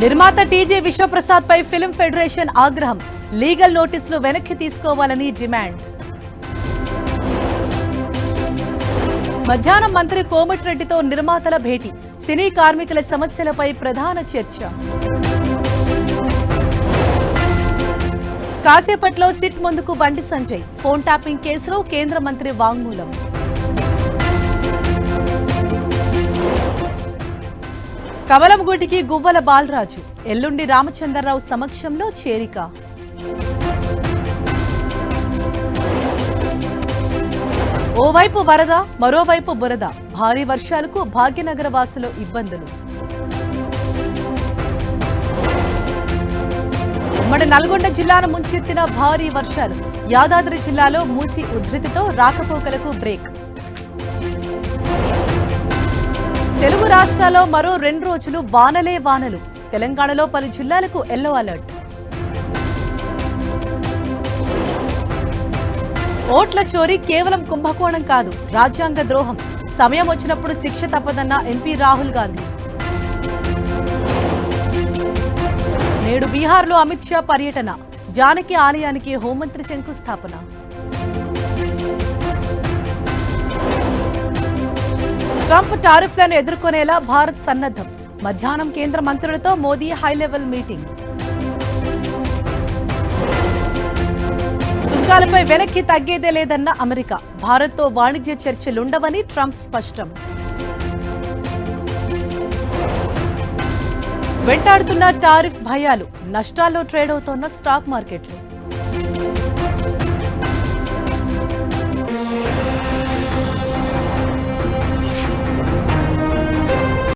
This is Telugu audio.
నిర్మాత టీజీ విశ్వప్రసాద్ పై ఫిల్మ్ ఫెడరేషన్ ఆగ్రహం. లీగల్ నోటీసులు వెనక్కి తీసుకోవాలని డిమాండ్. మధ్యాహ్నం మంత్రి కోమటిరెడ్డితో నిర్మాతల భేటీ. సినీ కార్మికుల సమస్యలపై ప్రధాన చర్చ. కాసేపట్లో సిట్ ముందుకు బండి సంజయ్. ఫోన్ ట్యాపింగ్ కేసులో కేంద్ర మంత్రి వాంగ్మూలం. కమలంగూటికి గువ్వల బాలరాజు. ఎల్లుండి రామచంద్రరావు సమక్షంలో చేరిక. ఓవైపు వరద, మరోవైపు బురద. భారీ వర్షాలకు భాగ్యనగర వాసులు ఇబ్బందులు. ఉమ్మడి నల్గొండ జిల్లాను ముంచెత్తిన భారీ వర్షాలు. యాదాద్రి జిల్లాలో మూసి ఉధృతితో రాకపోకలకు బ్రేక్. తెలుగు రాష్ట్రాల్లో మరో 2 రోజులు వానలే వానలు. తెలంగాణలో పలు జిల్లాలకు ఎల్లో అలర్ట్. ఓట్ల చోరీ కేవలం కుంభకోణం కాదు, రాజ్యాంగ ద్రోహం. సమయం వచ్చినప్పుడు శిక్ష తప్పదన్న ఎంపీ రాహుల్ గాంధీ. నేడు బీహార్లో అమిత్ షా పర్యటన. జానకి ఆలయానికి హోంమంత్రి శంకుస్థాపన. ట్రంప్ టారిఫ్లను ఎదుర్కొనేలా భారత్ సన్నద్ధం. మధ్యాహ్నం కేంద్ర మంత్రులతో మోదీ హైలెవెల్ మీటింగ్. సుంకాలపై వెనక్కి తగ్గేదే లేదన్న అమెరికా. భారత్తో వాణిజ్య చర్చలుండవని ట్రంప్ స్పష్టం. వెంటాడుతున్న టారిఫ్ భయాలు. నష్టాల్లో ట్రేడ్ అవుతోన్న స్టాక్ మార్కెట్లు.